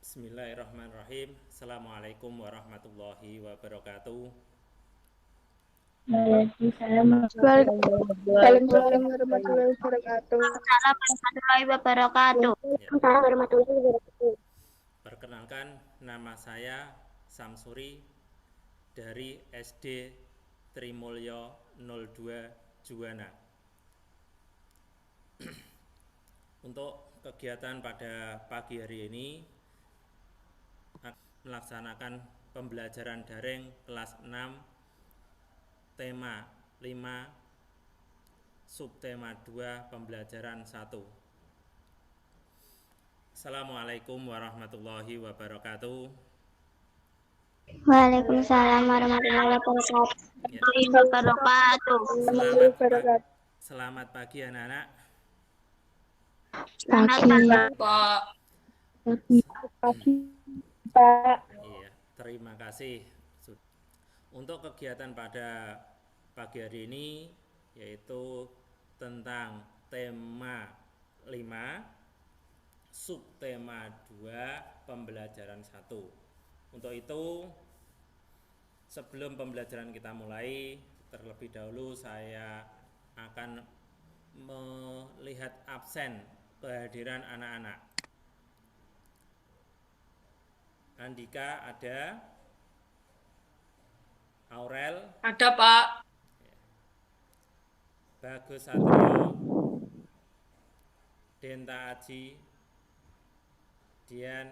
Bismillahirrahmanirrahim. Assalamualaikum warahmatullahi wabarakatuh. Waalaikumsalam Waalaikumsalam warahmatullahi wabarakatuh. warahmatullahi wabarakatuh. Ya, Warahmatullahi wabarakatuh. perkenalkan nama saya Samsuri dari SD Trimulyo 02 Juwana. Untuk kegiatan pada pagi hari ini melaksanakan pembelajaran daring kelas 6 tema 5 subtema 2 pembelajaran 1. Assalamualaikum warahmatullahi wabarakatuh. Waalaikumsalam warahmatullahi wabarakatuh. Ya, selamat pagi anak-anak. Pagi, Pak. Iya, terima kasih. Untuk kegiatan pada pagi hari ini yaitu tentang tema 5 subtema 2 pembelajaran 1. Untuk itu sebelum pembelajaran kita mulai, terlebih dahulu saya akan melihat absen kehadiran anak-anak. Andika ada, Aurel ada, Pak. Bagus Satrio, Denta Aji, Dian,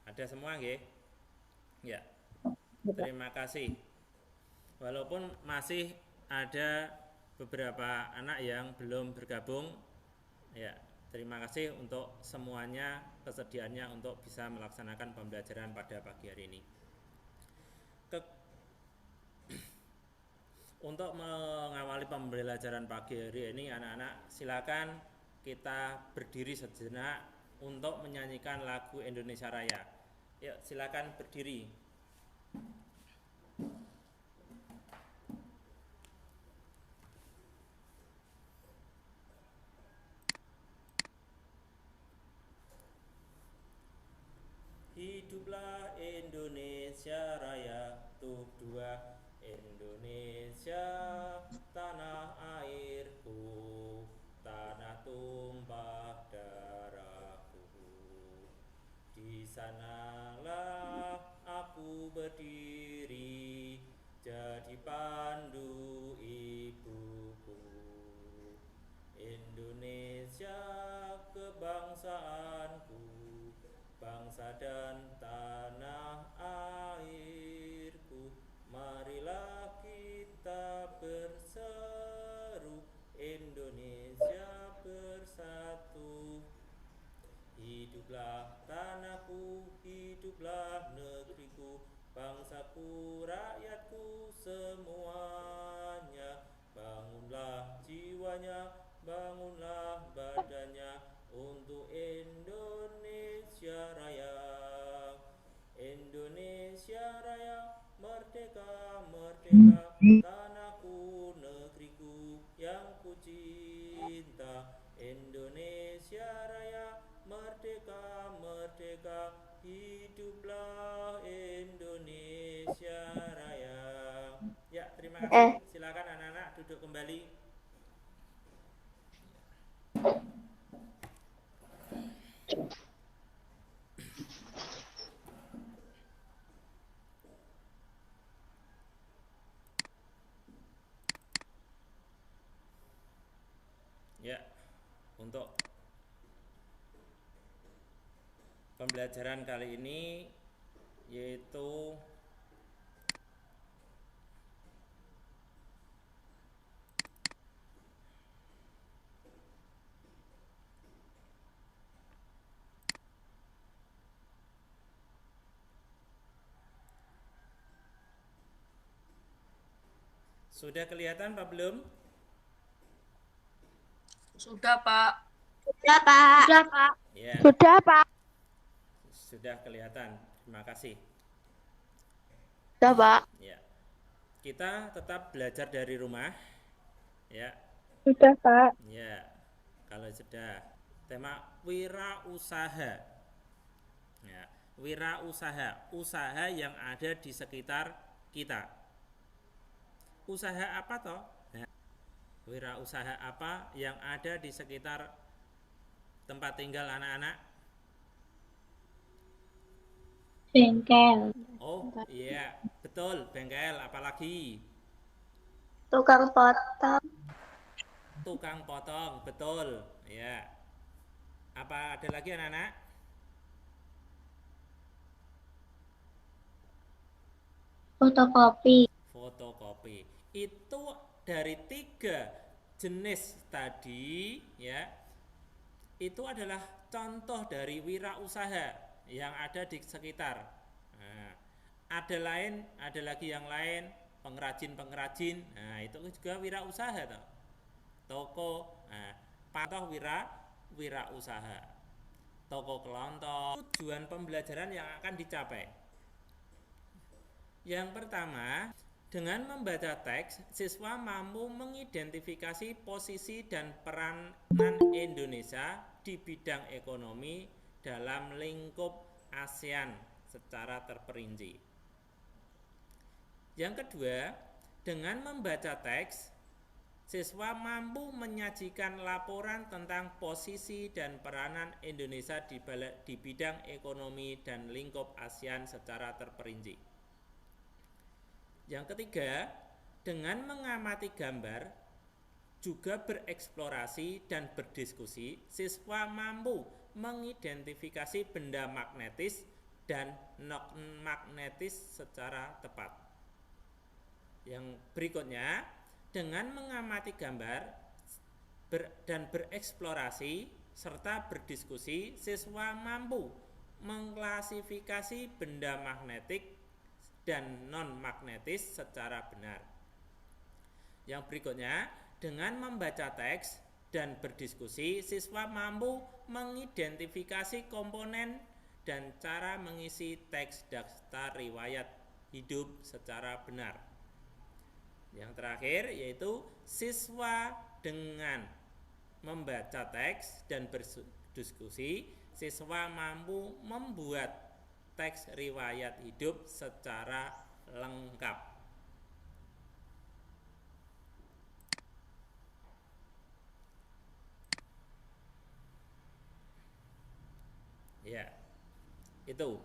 ada semua nggih? Ya. Terima kasih. Walaupun masih ada beberapa anak yang belum bergabung, ya, terima kasih untuk semuanya kesediaannya untuk bisa melaksanakan pembelajaran pada pagi hari ini. Untuk mengawali pembelajaran pagi hari ini, anak-anak silakan kita berdiri sejenak untuk menyanyikan lagu Indonesia Raya. Yuk, silakan berdiri. Hiduplah Indonesia Raya, tuh dua Indonesia, tanah airku, tanah tumpah darahku. Di sanalah aku berdiri, jadi pandu ibuku. Indonesia kebangsaanku, bangsa dan tanah airku. Marilah kita berseru, Indonesia bersatu. Hiduplah tanahku, hiduplah negeriku, bangsaku, rakyatku semuanya. Bangunlah jiwanya, bangunlah badannya untuk Indonesia Raya. Indonesia Raya, merdeka, merdeka, tanahku, negeriku yang ku cinta. Indonesia Raya, merdeka, merdeka, hiduplah Indonesia Raya. Ya, terima kasih. Silakan anak-anak duduk kembali. Ya, untuk pembelajaran kali ini yaitu sudah kelihatan Pak belum? Sudah, Pak. Sudah, Pak. Sudah, Pak. Ya, Sudah, Pak. sudah kelihatan. Terima kasih. Sudah, Pak. Ya. Kita tetap belajar dari rumah. Ya. Sudah, Pak. Ya. Kalau sudah tema wirausaha. Ya. Wirausaha, usaha yang ada di sekitar kita. Usaha apa toh? Nah, wirausaha apa yang ada di sekitar tempat tinggal anak-anak? Bengkel. Oh iya, betul, bengkel. Apalagi Tukang potong. tukang potong, betul. Ya. Apa ada lagi anak-anak? Fotokopi. Fotokopi. Itu dari 3 jenis tadi, ya. Itu adalah contoh dari wirausaha yang ada di sekitar. Nah, ada lagi yang lain, pengrajin-pengrajin. Nah, itu juga wirausaha toh. Toko, nah, patoh wirausaha. Toko kelontong. Tujuan pembelajaran yang akan dicapai. Yang pertama, dengan membaca teks, siswa mampu mengidentifikasi posisi dan peranan Indonesia di bidang ekonomi dalam lingkup ASEAN secara terperinci. Yang kedua, dengan membaca teks, siswa mampu menyajikan laporan tentang posisi dan peranan Indonesia di bidang ekonomi dan lingkup ASEAN secara terperinci. Yang ketiga, dengan mengamati gambar, juga bereksplorasi dan berdiskusi, siswa mampu mengidentifikasi benda magnetis dan non-magnetis secara tepat. Yang berikutnya, dengan mengamati gambar dan bereksplorasi serta berdiskusi, siswa mampu mengklasifikasi benda magnetik dan non-magnetis secara benar. Yang berikutnya, dengan membaca teks dan berdiskusi, siswa mampu mengidentifikasi komponen dan cara mengisi teks daftar riwayat hidup secara benar. Yang terakhir yaitu siswa dengan membaca teks dan berdiskusi, siswa mampu membuat teks riwayat hidup secara lengkap. Ya, itu.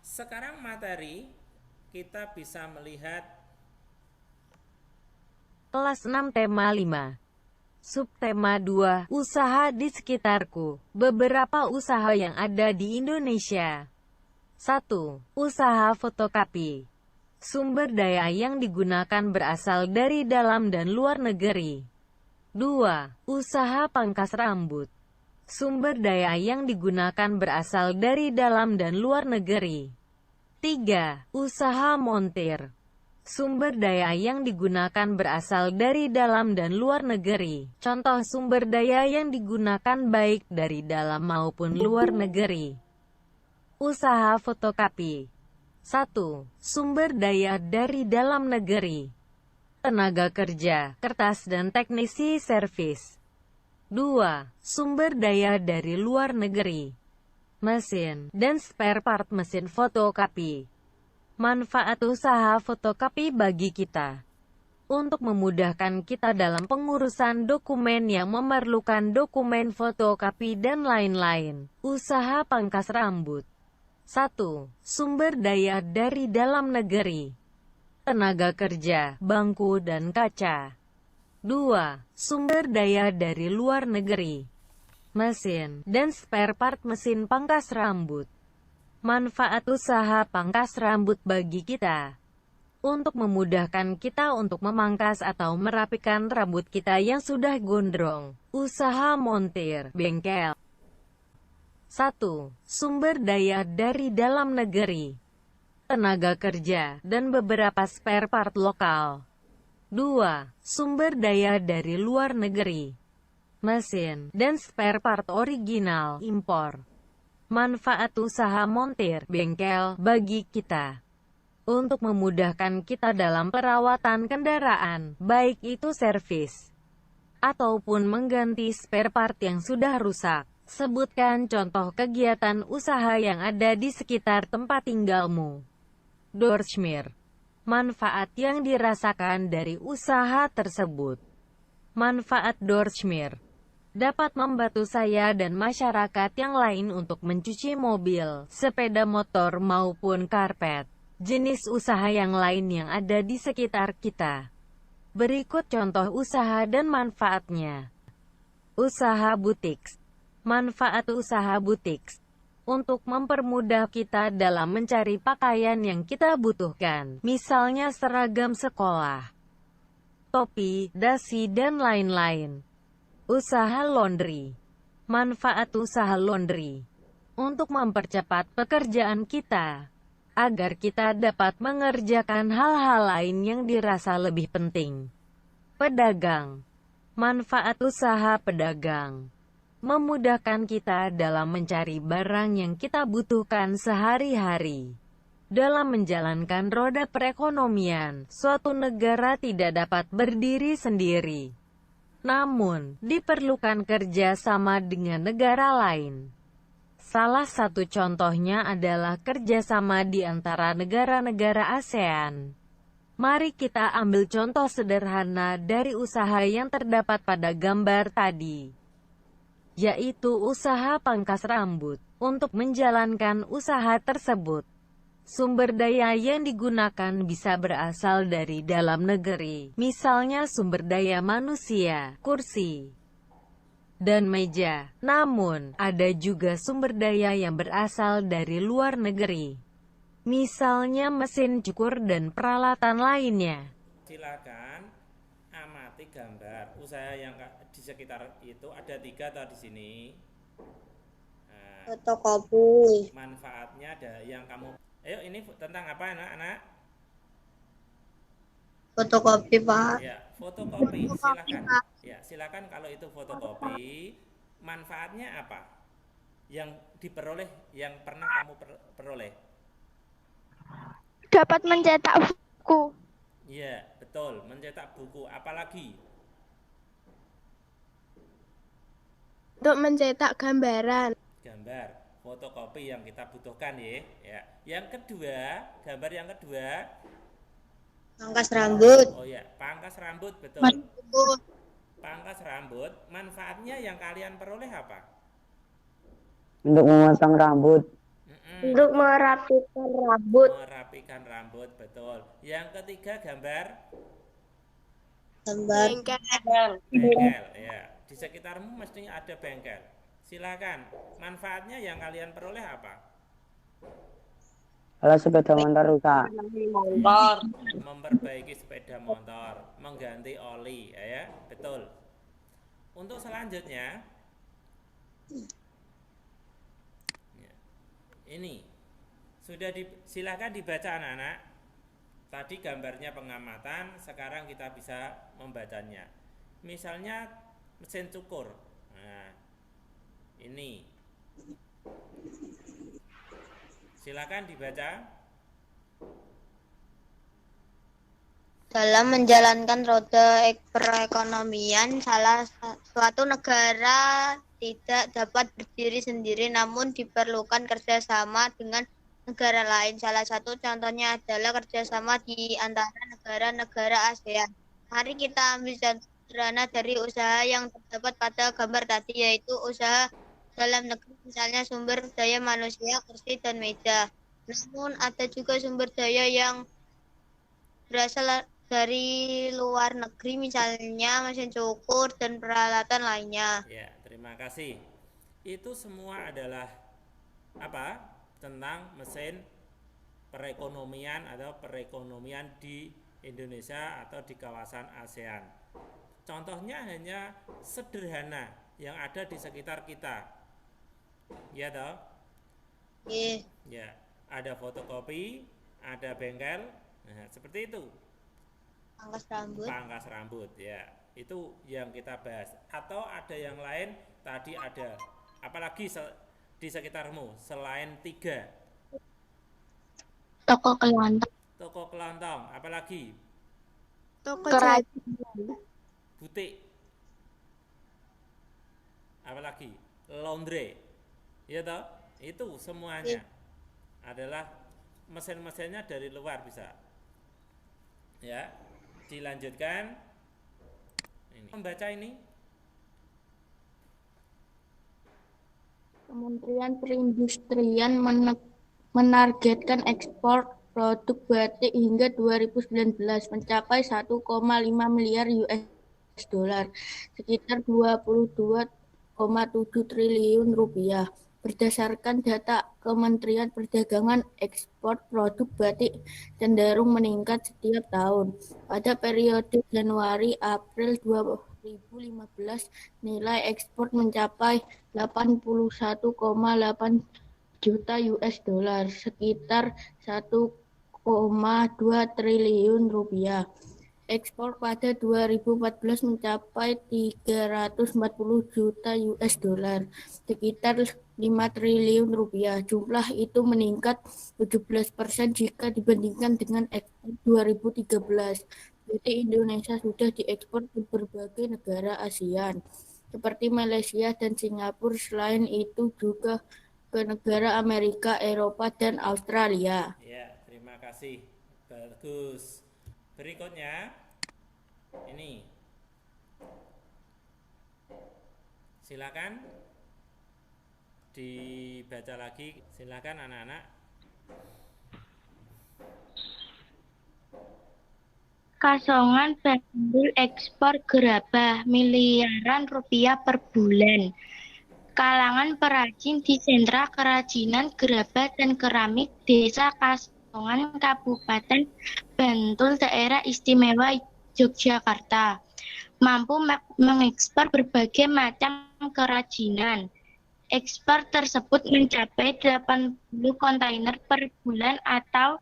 Sekarang materi kita bisa melihat Kelas 6 tema 5. Subtema 2, usaha di sekitarku. Beberapa usaha yang ada di Indonesia. 1. Usaha fotokopi. Sumber daya yang digunakan berasal dari dalam dan luar negeri. 2. Usaha pangkas rambut. Sumber daya yang digunakan berasal dari dalam dan luar negeri. 3. Usaha montir. Sumber daya yang digunakan berasal dari dalam dan luar negeri. Contoh sumber daya yang digunakan baik dari dalam maupun luar negeri. Usaha fotokopi. 1. Sumber daya dari dalam negeri. Tenaga kerja, kertas dan teknisi servis. 2. Sumber daya dari luar negeri. Mesin dan spare part mesin fotokopi. Manfaat usaha fotokopi bagi kita. Untuk memudahkan kita dalam pengurusan dokumen yang memerlukan dokumen fotokopi dan lain-lain. Usaha pangkas rambut. 1. Sumber daya dari dalam negeri. Tenaga kerja, bangku dan kaca. 2. Sumber daya dari luar negeri. Mesin dan spare part mesin pangkas rambut. Manfaat usaha pangkas rambut bagi kita. Untuk memudahkan kita untuk memangkas atau merapikan rambut kita yang sudah gondrong. Usaha montir, bengkel. 1. Sumber daya dari dalam negeri. Tenaga kerja dan beberapa spare part lokal. 2. Sumber daya dari luar negeri. Mesin dan spare part original impor. Manfaat usaha montir, bengkel bagi kita. Untuk memudahkan kita dalam perawatan kendaraan, baik itu servis ataupun mengganti spare part yang sudah rusak. Sebutkan contoh kegiatan usaha yang ada di sekitar tempat tinggalmu. Dorschmir. Manfaat yang dirasakan dari usaha tersebut. Manfaat Dorschmir dapat membantu saya dan masyarakat yang lain untuk mencuci mobil, sepeda motor maupun karpet. Jenis usaha yang lain yang ada di sekitar kita. Berikut contoh usaha dan manfaatnya. Usaha butik. Manfaat usaha butik untuk mempermudah kita dalam mencari pakaian yang kita butuhkan, misalnya seragam sekolah, topi, dasi, dan lain-lain. Usaha laundry. Manfaat usaha laundry untuk mempercepat pekerjaan kita, agar kita dapat mengerjakan hal-hal lain yang dirasa lebih penting. Pedagang. Manfaat usaha pedagang memudahkan kita dalam mencari barang yang kita butuhkan sehari-hari. Dalam menjalankan roda perekonomian, suatu negara tidak dapat berdiri sendiri. Namun, diperlukan kerja sama dengan negara lain. Salah satu contohnya adalah kerjasama di antara negara-negara ASEAN. Mari kita ambil contoh sederhana dari usaha yang terdapat pada gambar tadi, yaitu usaha pangkas rambut. Untuk menjalankan usaha tersebut, sumber daya yang digunakan bisa berasal dari dalam negeri, misalnya sumber daya manusia, kursi, dan meja. Namun, ada juga sumber daya yang berasal dari luar negeri, misalnya mesin cukur dan peralatan lainnya. Silakan amati gambar usaha yang di sekitar itu, ada 3 atau di sini. Nah, Fotokopi. manfaatnya ada yang kamu. Ayo, ini tentang apa anak-anak? Fotokopi, Pak. Ya, fotokopi. Silakan. Ya, silakan kalau itu fotokopi, manfaatnya apa? Yang diperoleh, yang pernah kamu peroleh? Dapat mencetak buku. Iya, betul, mencetak buku. Apalagi? Untuk mencetak gambaran. Gambar, fotokopi yang kita butuhkan ya. Ya. Yang kedua, gambar yang kedua. Pangkas rambut. Oh ya, pangkas rambut, betul. Pangkas rambut, manfaatnya yang kalian peroleh apa? Untuk memotong rambut. Untuk merapikan rambut. Merapikan rambut, betul. Yang ketiga, gambar Gambar. bengkel, ya. Di sekitarmu mestinya ada bengkel. Silakan, manfaatnya yang kalian peroleh apa? Kalau sepeda motor rusak, Memperbaiki sepeda motor, mengganti oli, ya, betul. Untuk selanjutnya, ini sudah silakan dibaca anak-anak. Tadi gambarnya pengamatan, sekarang kita bisa membacanya. Misalnya mesin cukur. Nah, ini. Silakan dibaca. Dalam menjalankan roda perekonomian, salah suatu negara tidak dapat berdiri sendiri, namun diperlukan kerjasama dengan negara lain. Salah satu contohnya adalah kerjasama di antara negara-negara ASEAN. Mari kita ambil contoh sederhana dari usaha yang terdapat pada gambar tadi, yaitu usaha dalam negeri, misalnya sumber daya manusia, kursi, dan meja. Namun ada juga sumber daya yang berasal dari luar negeri, misalnya mesin cukur dan peralatan lainnya. Ya, terima kasih. Itu semua adalah apa? Tentang mesin perekonomian atau perekonomian di Indonesia atau di kawasan ASEAN. Contohnya hanya sederhana yang ada di sekitar kita. Ya toh? Oke. Ya, ada fotokopi, ada bengkel. Nah, seperti itu. Pangkas rambut. Pangkas rambut, ya. Itu yang kita bahas. Atau ada yang lain, tadi ada. Apalagi di sekitarmu selain 3? Toko kelontong. Toko kelontong, apalagi? Toko Kerajinan. Butik. Apalagi? laundry. Ya toh? Itu semuanya adalah mesin-mesinnya dari luar bisa. Ya. Dilanjutkan. Ini. Membaca ini. Kementerian Perindustrian menargetkan ekspor produk batik hingga 2019 mencapai 1,5 miliar US dollar, sekitar 22,7 triliun rupiah. Berdasarkan data Kementerian Perdagangan, ekspor produk batik cenderung meningkat setiap tahun. Pada periode Januari-April 2015, nilai ekspor mencapai 81,8 juta US dollar, sekitar 1,2 triliun rupiah. Ekspor pada 2014 mencapai 340 juta US dollar, sekitar 5 triliun rupiah. Jumlah itu meningkat 17% jika dibandingkan dengan ekspor 2013. Jadi Indonesia sudah diekspor ke berbagai negara ASEAN, seperti Malaysia dan Singapura. Selain itu juga ke negara Amerika, Eropa, dan Australia. Ya, terima kasih. Bagus. Berikutnya ini. Silakan dibaca lagi. Silakan anak-anak. Kasongan bandul ekspor gerabah miliaran rupiah per bulan. Kalangan perajin di sentra kerajinan gerabah dan keramik Desa Kasongan, Kabupaten Bantul, Daerah Istimewa Yogyakarta, mampu mengekspor berbagai macam kerajinan. Ekspor tersebut mencapai 80 kontainer per bulan atau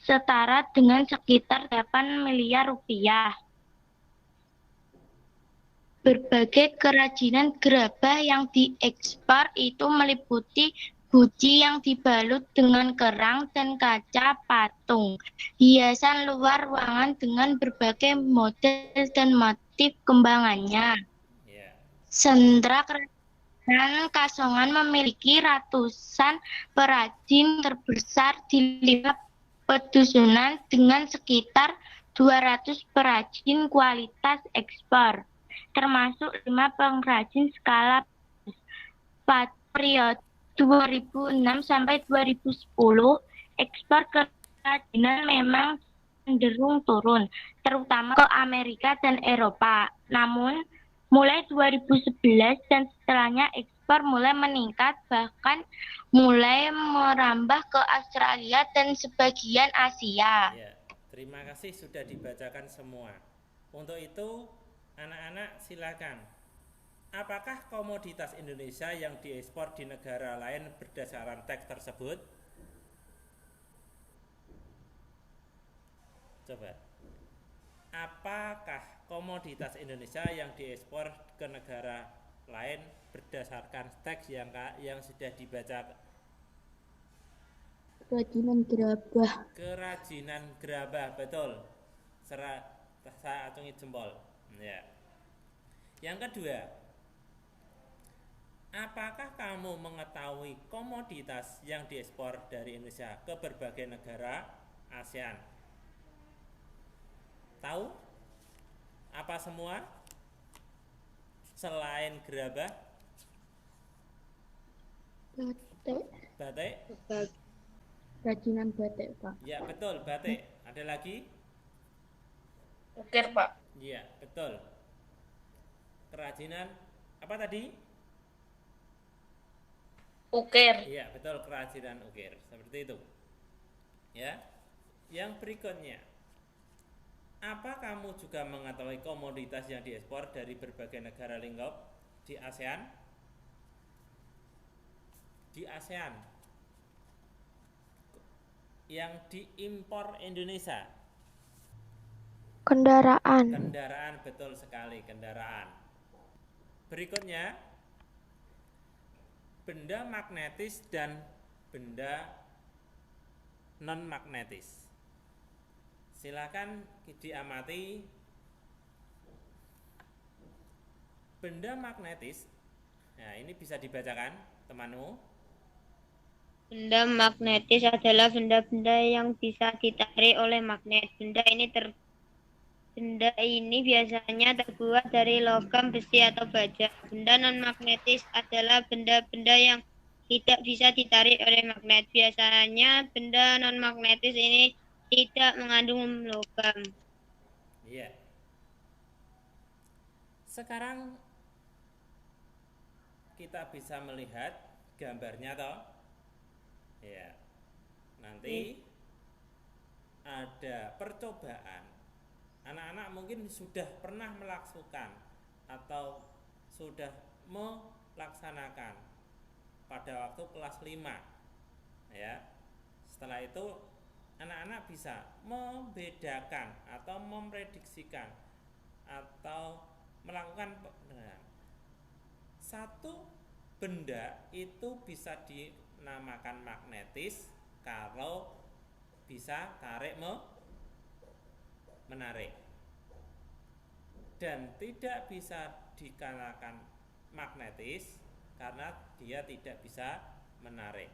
setara dengan sekitar 8 miliar rupiah. Berbagai kerajinan gerabah yang diekspor itu meliputi guci yang dibalut dengan kerang dan kaca patung, hiasan luar ruangan dengan berbagai model dan motif kembangannya. Sentra kerajinan Kasongan memiliki ratusan perajin terbesar di 5 pedusunan dengan sekitar 200 perajin kualitas ekspor, termasuk 5 pengrajin skala. Pada periode 2006 sampai 2010, ekspor kerajinan memang cenderung turun, terutama ke Amerika dan Eropa. Namun, mulai 2011 dan setelahnya ekspor mulai meningkat, bahkan mulai merambah ke Australia dan sebagian Asia. Ya, terima kasih sudah dibacakan semua. Untuk itu, anak-anak silakan. Apakah komoditas Indonesia yang diekspor di negara lain berdasarkan teks tersebut? Coba. Apakah komoditas Indonesia yang diekspor ke negara lain berdasarkan teks yang sudah dibaca? Kerajinan gerabah. Kerajinan gerabah, betul. Saya acungi jempol. Ya. Yang kedua, apakah kamu mengetahui komoditas yang diekspor dari Indonesia ke berbagai negara ASEAN? Tahu? Apa semua? Selain gerabah? Batik. Batik? Kerajinan batik, Pak. Ya, betul, batik. Ada lagi? Ukir, Pak. Iya, betul. Kerajinan apa tadi? Ukir. Iya, betul, kerajinan ukir. Seperti itu. Ya. Yang berikutnya. Apa kamu juga mengetahui komoditas yang diekspor dari berbagai negara lingkup di ASEAN? Di ASEAN. Yang diimpor Indonesia. Kendaraan. Kendaraan, betul sekali, kendaraan. Berikutnya, benda magnetis dan benda non magnetis. Silakan diamati. Benda magnetis Nah, ini bisa dibacakan, temanmu. Benda magnetis adalah benda-benda yang bisa ditarik oleh magnet. Benda ini biasanya terbuat dari logam, besi, atau baja. Benda non-magnetis adalah benda-benda yang tidak bisa ditarik oleh magnet. Biasanya benda non-magnetis ini tidak mengandung logam. Iya. Sekarang kita bisa melihat gambarnya toh. Ya. Nanti ada percobaan. Anak-anak mungkin sudah pernah melakukan atau sudah melaksanakan pada waktu kelas 5. Ya. Setelah itu anak-anak bisa membedakan atau memprediksikan atau melakukan satu benda itu bisa dinamakan magnetis kalau bisa tarik menarik, dan tidak bisa dikatakan magnetis karena dia tidak bisa menarik.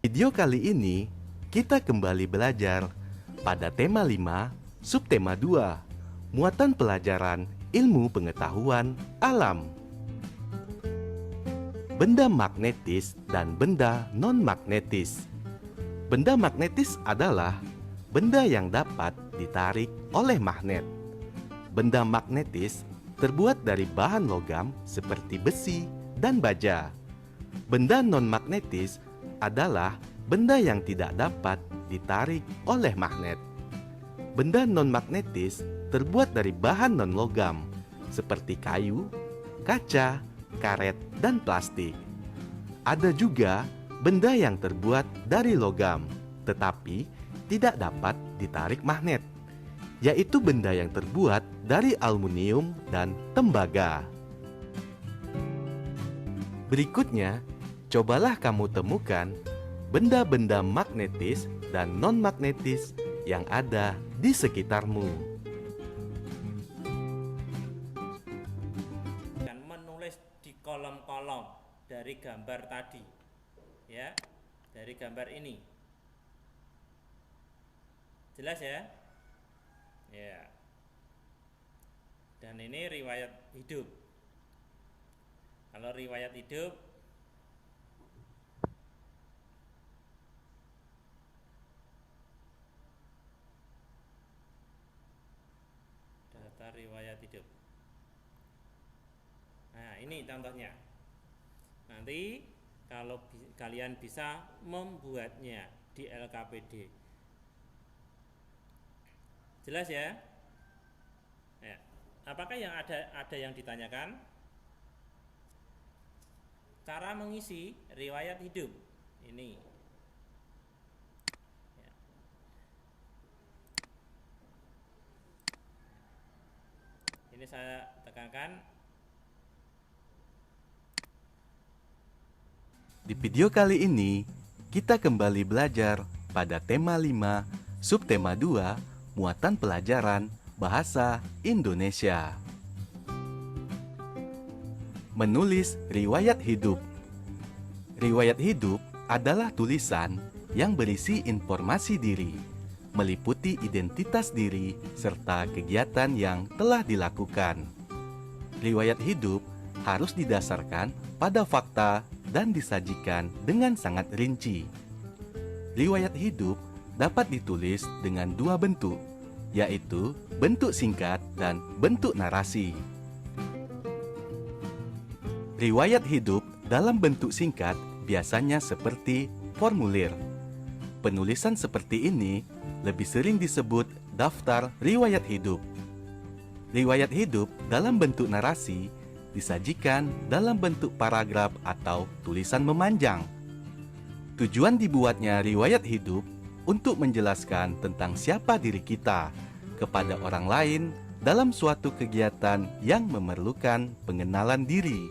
Video kali ini kita kembali belajar pada tema 5, subtema 2, muatan pelajaran ilmu pengetahuan alam. Benda magnetis dan benda non-magnetis. Benda magnetis adalah benda yang dapat ditarik oleh magnet. Benda magnetis terbuat dari bahan logam seperti besi dan baja. Benda non-magnetis adalah benda yang tidak dapat ditarik oleh magnet. Benda non-magnetis terbuat dari bahan non-logam seperti kayu, kaca, karet, dan plastik. Ada juga benda yang terbuat dari logam, tetapi tidak dapat ditarik magnet, yaitu benda yang terbuat dari aluminium dan tembaga. Berikutnya, cobalah kamu temukan benda-benda magnetis dan non-magnetis yang ada di sekitarmu. Dan menulis di kolom-kolom dari gambar tadi, ya, dari gambar ini. Jelas ya? Ya. Dan ini riwayat hidup. Kalau riwayat hidup, data riwayat hidup. Nah, ini contohnya. Nanti kalau kalian bisa membuatnya di LKPD. Jelas ya? Ya. Apakah yang ada yang ditanyakan? Cara mengisi riwayat hidup ini. Ya. Ini saya tekankan. Di video kali ini, kita kembali belajar pada tema 5, subtema 2, muatan pelajaran bahasa Indonesia. Menulis riwayat hidup. Riwayat hidup adalah tulisan yang berisi informasi diri, meliputi identitas diri serta kegiatan yang telah dilakukan. Riwayat hidup harus didasarkan pada fakta dan disajikan dengan sangat rinci. Riwayat hidup dapat ditulis dengan dua bentuk, yaitu bentuk singkat dan bentuk narasi. Riwayat hidup dalam bentuk singkat biasanya seperti formulir. Penulisan seperti ini lebih sering disebut daftar riwayat hidup. Riwayat hidup dalam bentuk narasi disajikan dalam bentuk paragraf atau tulisan memanjang. Tujuan dibuatnya riwayat hidup untuk menjelaskan tentang siapa diri kita kepada orang lain dalam suatu kegiatan yang memerlukan pengenalan diri.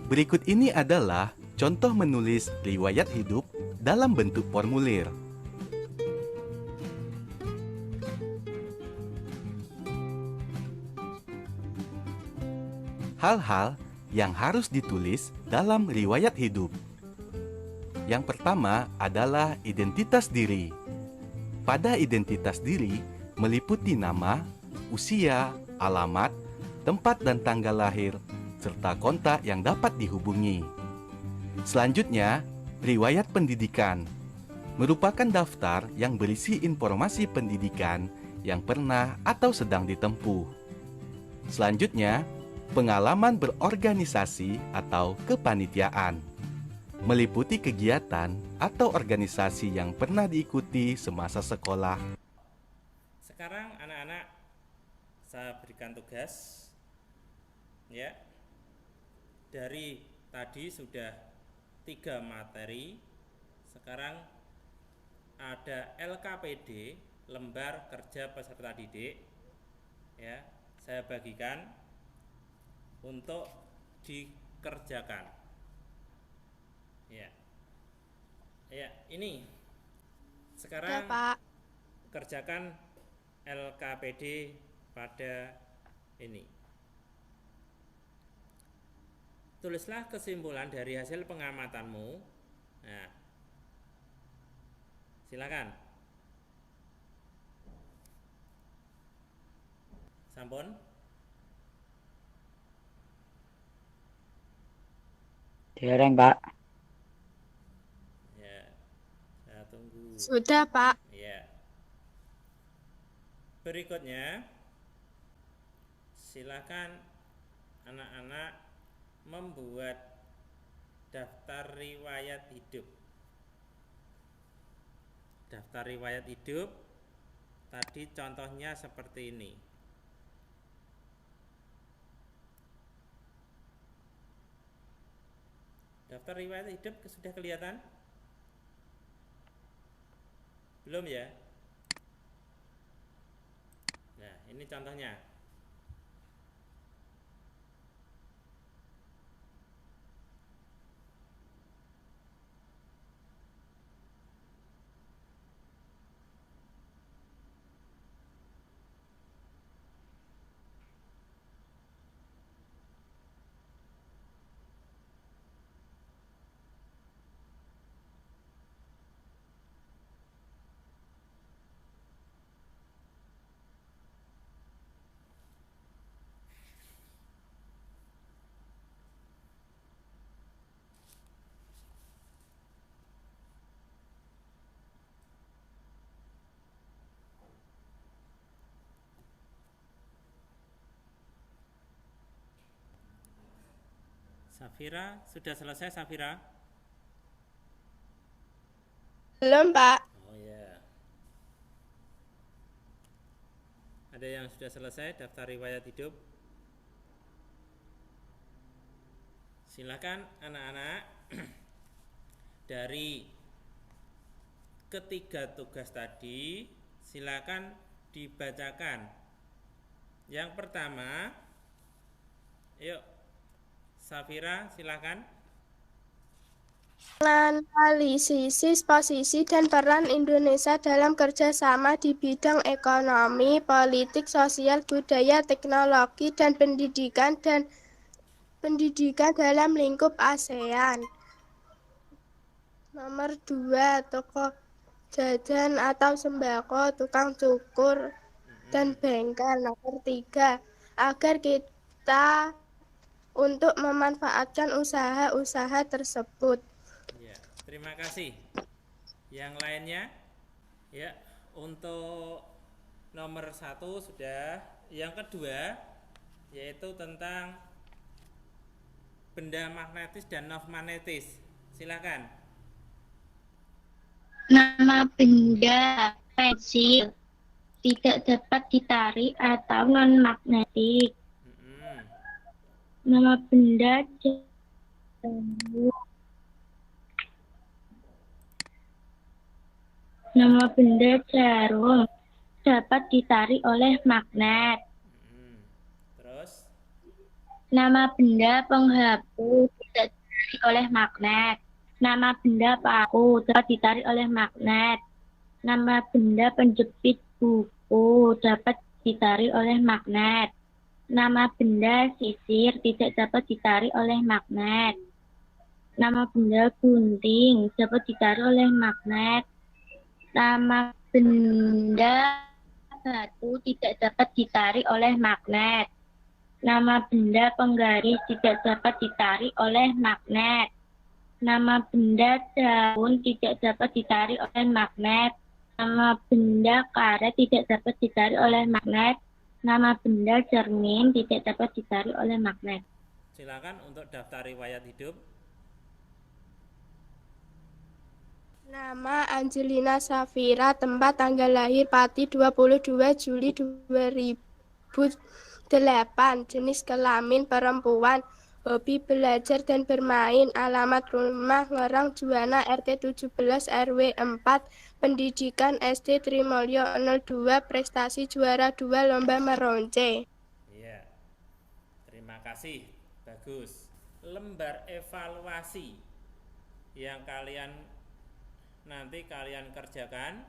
Berikut ini adalah contoh menulis riwayat hidup dalam bentuk formulir. hal-hal yang harus ditulis dalam riwayat hidup. Yang pertama adalah identitas diri. Pada identitas diri meliputi nama, usia, alamat, tempat dan tanggal lahir, serta kontak yang dapat dihubungi. Selanjutnya, riwayat pendidikan merupakan daftar yang berisi informasi pendidikan yang pernah atau sedang ditempuh. Selanjutnya, pengalaman berorganisasi atau kepanitiaan meliputi kegiatan atau organisasi yang pernah diikuti semasa sekolah. Sekarang anak-anak saya berikan tugas ya. Dari tadi sudah 3 materi. Sekarang ada LKPD, lembar kerja peserta didik. Ya, saya bagikan untuk dikerjakan. Ya. Ya, ini. Sekarang Ya, Pak. kerjakan LKPD pada ini. Tulislah kesimpulan dari hasil pengamatanmu. Nah, silakan. Sampun. Dereng, Pak. Ya, saya tunggu. Sudah, Pak. Ya. Berikutnya, silakan anak-anak membuat daftar riwayat hidup. Daftar riwayat hidup tadi contohnya seperti ini. Daftar riwayat hidup sudah kelihatan? Belum ya? Nah, ini contohnya. Safira, sudah selesai Safira? Belum, Pak. Oh ya. Ada yang sudah selesai daftar riwayat hidup? Silakan anak-anak dari ketiga tugas tadi silakan dibacakan. Yang pertama, yuk Safira silakan. Analisis posisi dan peran Indonesia dalam kerjasama di bidang ekonomi, politik, sosial, budaya, teknologi, dan pendidikan dalam lingkup ASEAN. Nomor 2, toko jajan atau sembako, tukang cukur, dan bengkel. Nomor 3, agar kita untuk memanfaatkan usaha-usaha tersebut. Ya, terima kasih. Yang lainnya, ya, untuk nomor 1 sudah. Yang kedua, yaitu tentang benda magnetis dan non-magnetis. Silakan. Nama benda pensil tidak dapat ditarik atau non-magnetik. Nama benda jarum. Nama benda jarum dapat ditarik oleh magnet. Terus? Nama benda penghapus tidak ditarik oleh magnet. Nama benda paku dapat ditarik oleh magnet. Nama benda penjepit buku dapat ditarik oleh magnet. Nama benda sisir tidak dapat ditarik oleh magnet. Nama benda gunting dapat ditarik oleh magnet. Nama benda batu tidak dapat ditarik oleh magnet. Nama benda penggaris tidak dapat ditarik oleh magnet. Nama benda daun tidak dapat ditarik oleh magnet. Nama benda karet tidak dapat ditarik oleh magnet. Nama benda cermin tidak dapat ditarik oleh magnet. Silakan untuk daftar riwayat hidup. Nama Angelina Safira, tempat tanggal lahir Pati 22 Juli 2008, jenis kelamin perempuan, hobi belajar dan bermain, alamat rumah Ngerang Juwana RT 17 RW 4, pendidikan SD Trimulyo 02, prestasi juara 2 lomba meronce. Iya. Terima kasih. Bagus. Lembar evaluasi yang nanti kalian kerjakan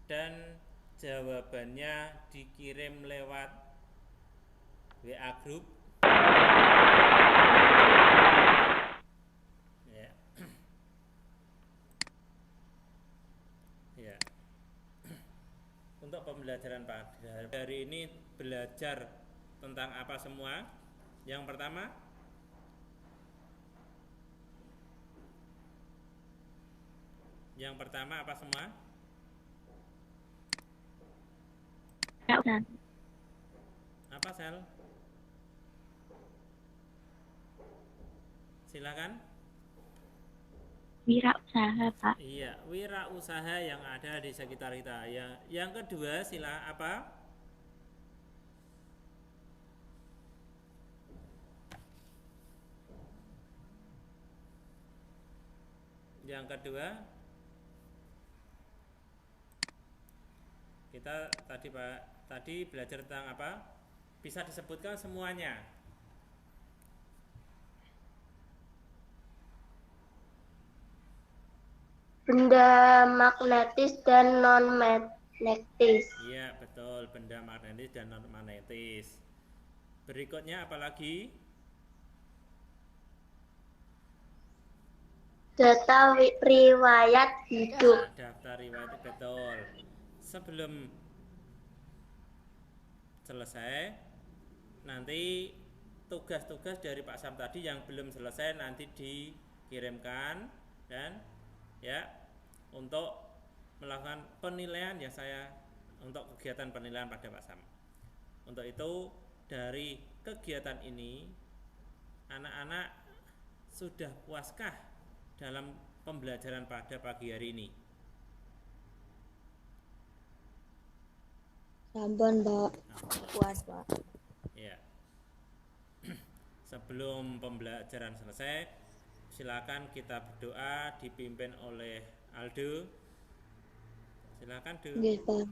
dan jawabannya dikirim lewat WA group. Ya. Ya. Untuk pembelajaran pada hari ini belajar tentang apa semua? Yang pertama, apa semua? Apa, Sel? Silakan. Wirausaha, Pak. Iya, wirausaha yang ada di sekitar kita. Yang kedua, apa? Yang kedua, kita tadi belajar tentang apa? Bisa disebutkan semuanya. Benda magnetis dan non-magnetis. Iya, betul, benda magnetis dan non-magnetis. Berikutnya apa lagi? Data riwayat hidup. Daftar riwayat, betul. Sebelum selesai, nanti tugas-tugas dari Pak Sam tadi yang belum selesai nanti dikirimkan dan ya untuk melakukan penilaian untuk kegiatan penilaian pada Pak Sam. Untuk itu dari kegiatan ini anak-anak sudah puaskah dalam pembelajaran pada pagi hari ini? Sampun, Pak. Puas, Pak. Ya. Sebelum pembelajaran selesai, silakan kita berdoa dipimpin oleh Aldo. Silakan, Do. Nggih, Pak.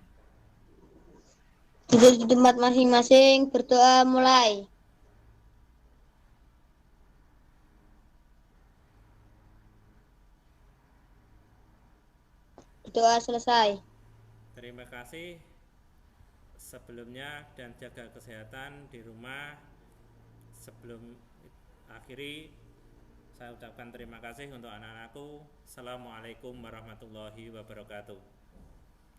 Duduk di tempat masing-masing, berdoa mulai. Berdoa selesai. Terima kasih sebelumnya dan jaga kesehatan di rumah. Sebelum akhiri, saya ucapkan terima kasih untuk anak-anakku. Assalamualaikum warahmatullahi wabarakatuh.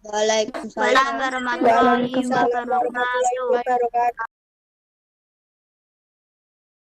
Waalaikumsalam warahmatullahi wabarakatuh.